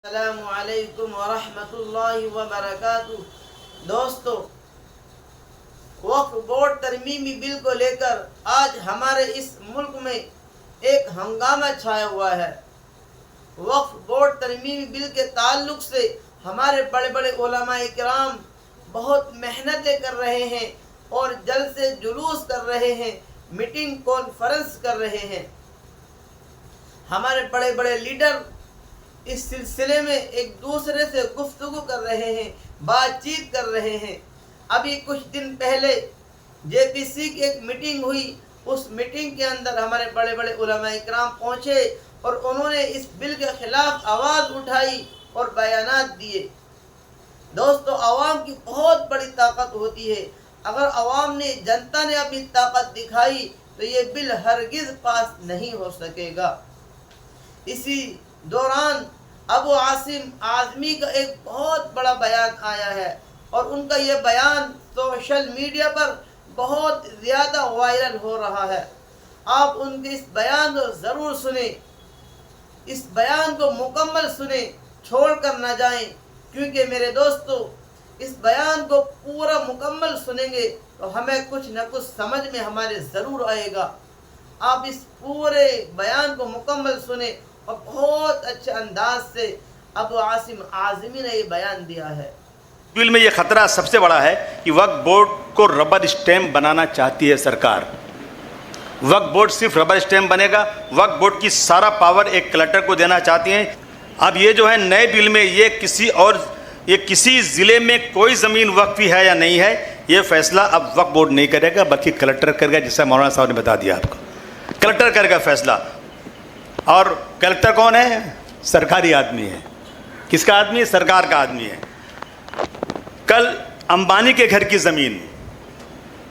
अस्सलामुअलैकुम वरहमतुल्लाहि वबरकातुहू। दोस्तों, वक्फ बोर्ड तरमीमी बिल को लेकर आज हमारे इस मुल्क में एक हंगामा छाया हुआ है। वक्फ बोर्ड तरमीमी बिल के ताल्लुक से हमारे बड़े बड़े उलमाए किराम बहुत मेहनतें कर रहे हैं और जल्द से जुलूस कर रहे हैं, मीटिंग कॉन्फ्रेंस कर रहे हैं। हमारे बड़े बड़े लीडर इस सिलसिले में एक दूसरे से गुफ्तगू कर रहे हैं, बातचीत कर रहे हैं। अभी कुछ दिन पहले JPC की एक मीटिंग हुई। उस मीटिंग के अंदर हमारे बड़े बड़े उलमाए किराम पहुँचे और उन्होंने इस बिल के खिलाफ आवाज़ उठाई और बयानात दिए। दोस्तों, आवाम की बहुत बड़ी ताकत होती है। अगर आवाम ने, जनता ने अपनी ताकत दिखाई तो ये बिल हरगिज़ पास नहीं हो सकेगा। इसी दौरान अबू आसिम आज़मी का एक बहुत बड़ा बयान आया है और उनका ये बयान सोशल मीडिया पर बहुत ज़्यादा वायरल हो रहा है। आप उनके इस बयान को ज़रूर सुने, इस बयान को मुकम्मल सुने, छोड़ कर ना जाएं, क्योंकि मेरे दोस्तों, इस बयान को पूरा मुकम्मल सुनेंगे तो हमें कुछ न कुछ समझ में हमारे ज़रूर आएगा। आप इस पूरे बयान को मुकम्मल सुने और बहुत अच्छे अंदाज से अबू आसिम आज़मी ने ये बयान दिया है। बिल में ये खतरा सबसे बड़ा है कि वक्फ बोर्ड को रबर स्टैम्प बनाना चाहती है सरकार। वक्फ बोर्ड सिर्फ रबर स्टैम्प बनेगा। वक्फ बोर्ड की सारा पावर एक कलेक्टर को देना चाहती हैं। अब ये जो है नए बिल में ये किसी ज़िले में कोई ज़मीन वक्फी है या नहीं है, ये फैसला अब वक्फ बोर्ड नहीं करेगा बल्कि कलेक्टर करेगा, जैसा मौलाना साहब ने बता दिया आपको। कलेक्टर करेगा फैसला। और कलेक्टर कौन है? सरकारी आदमी है। किसका आदमी है? सरकार का आदमी है। कल अंबानी के घर की ज़मीन,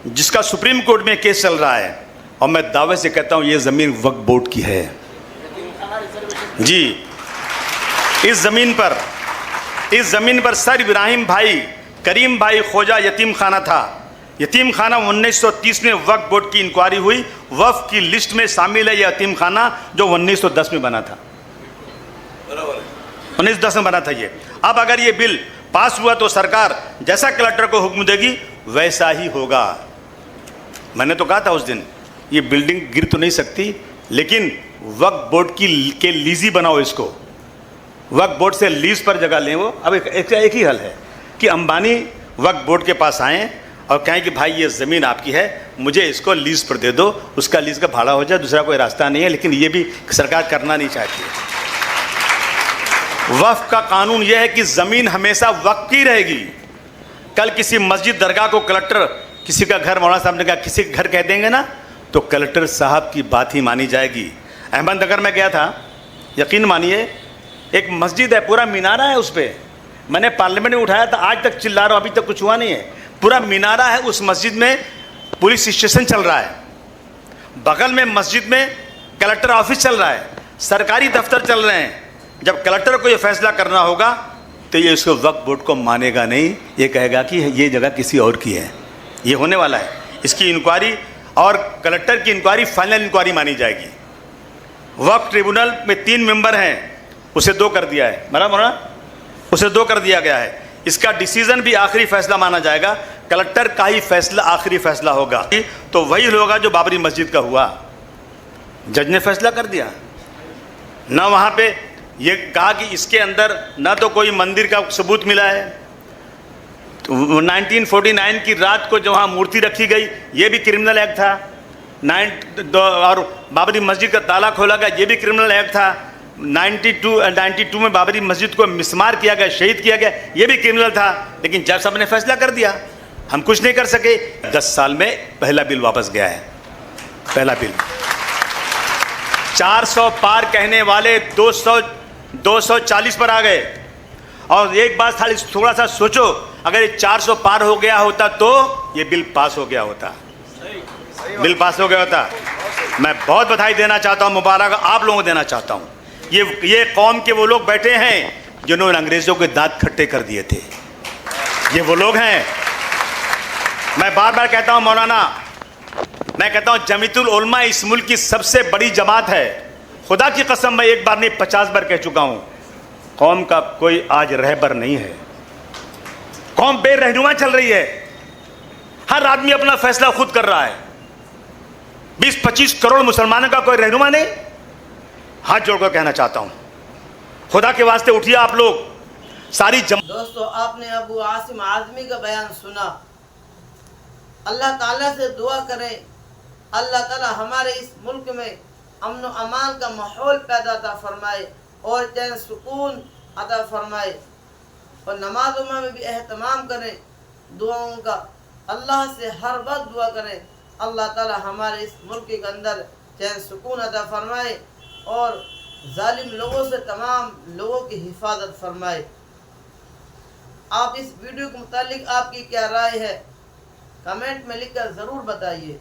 जिसका सुप्रीम कोर्ट में केस चल रहा है, और मैं दावे से कहता हूँ ये ज़मीन वक्फ बोर्ड की है जी। इस ज़मीन पर सर इब्राहिम भाई, करीम भाई खोजा यतीम खाना था। यतीम खाना 1930 में वक्फ बोर्ड की इंक्वायरी हुई, वक्फ की लिस्ट में शामिल है यह यतीम खाना जो 1910 में बना था। 1910 में बना था ये। अब अगर ये बिल पास हुआ तो सरकार जैसा कलेक्टर को हुक्म देगी वैसा ही होगा। मैंने तो कहा था उस दिन, ये बिल्डिंग गिर तो नहीं सकती, लेकिन वक्फ बोर्ड के लीजी बनाओ इसको। वक्फ बोर्ड से लीज पर जगह लें वो। अब एक ही हल है कि अंबानी वक्फ बोर्ड के पास आएँ और कहें कि भाई ये ज़मीन आपकी है, मुझे इसको लीज़ पर दे दो, उसका लीज़ का भाड़ा हो जाए, दूसरा कोई रास्ता नहीं है। लेकिन ये भी सरकार करना नहीं चाहती है। वक्फ का कानून यह है कि ज़मीन हमेशा वक्फ की रहेगी। कल किसी मस्जिद दरगाह को कलेक्टर, किसी का घर, मौलाना साहब ने कहा किसी का घर कह देंगे ना, तो कलेक्टर साहब की बात ही मानी जाएगी। अहमदनगर में गया था, यकीन मानिए, एक मस्जिद है, पूरा मीनारा है उस पर। मैंने पार्लियामेंट में उठाया था, आज तक चिल्ला रहा हूँ, अभी तक कुछ हुआ नहीं है। पूरा मीनारा है, उस मस्जिद में पुलिस स्टेशन चल रहा है, बगल में मस्जिद में कलेक्टर ऑफिस चल रहा है, सरकारी दफ्तर चल रहे हैं। जब कलेक्टर को ये फैसला करना होगा तो ये इसको वक्फ बोर्ड को मानेगा नहीं, ये कहेगा कि ये जगह किसी और की है। ये होने वाला है। इसकी इंक्वायरी और कलेक्टर की इंक्वायरी फाइनल इंक्वायरी मानी जाएगी। वक्फ ट्रिब्यूनल में 3 मेंबर हैं, उसे 2 कर दिया है। बराबर, उसे 2 कर दिया गया है। इसका डिसीजन भी आखिरी फैसला माना जाएगा। कलेक्टर का ही फैसला आखिरी फैसला होगा, तो वही होगा जो बाबरी मस्जिद का हुआ। जज ने फैसला कर दिया ना, वहाँ पे ये कहा कि इसके अंदर ना तो कोई मंदिर का सबूत मिला है। तो 1949 की रात को जो वहाँ मूर्ति रखी गई, ये भी क्रिमिनल एक्ट था। और बाबरी मस्जिद का ताला खोला गया, ये भी क्रिमिनल एक्ट था। 92 में बाबरी मस्जिद को मिसमार किया गया, शहीद किया गया, ये भी क्रिमिनल था। लेकिन जज साहब ने फैसला कर दिया, हम कुछ नहीं कर सके। 10 साल में पहला बिल वापस गया है। पहला बिल 400 पार कहने वाले 240 पर आ गए। और एक बात खाली थोड़ा सा सोचो, अगर ये 400 पार हो गया होता तो ये बिल पास हो गया होता। बिल पास हो गया होता। मैं बहुत बधाई देना चाहता हूँ, मुबारक आप लोगों को देना चाहता हूँ। ये कौम के वो लोग बैठे हैं जिन्होंने अंग्रेज़ों के दांत खट्टे कर दिए थे। ये वो लोग हैं। मैं बार बार कहता हूँ मौलाना, मैं कहता हूँ जमीयतुल उलमा इस मुल्क की सबसे बड़ी जमात है। खुदा की कसम मैं एक बार नहीं 50 बार कह चुका हूँ। कौम का कोई आज रहबर नहीं है। कौम बेरहनुमा चल रही है। हर आदमी अपना फैसला खुद कर रहा है। 20-25 करोड़ मुसलमानों का कोई रहनुमा नहीं। हाथ जोड़कर कहना चाहता हूं, खुदा के वास्ते उठिए आप लोग सारी दोस्तों, आपने अबू आसिम आजमी का बयान सुना। अल्लाह ताला से दुआ करें, अल्लाह ताला हमारे इस मुल्क में अमन व अमान का माहौल पैदा अता फरमाए और चैन सुकून अता फरमाए, और नमाजों में भी एहतमाम करें दुआओं का। अल्लाह से हर वक्त दुआ करें, अल्लाह ताला हमारे इस मुल्क के अंदर चैन सुकून अता फरमाए और जालिम लोगों से तमाम लोगों की हिफाजत फरमाए। आप इस वीडियो के मुतालिक आपकी क्या राय है, कमेंट में लिखकर ज़रूर बताइए।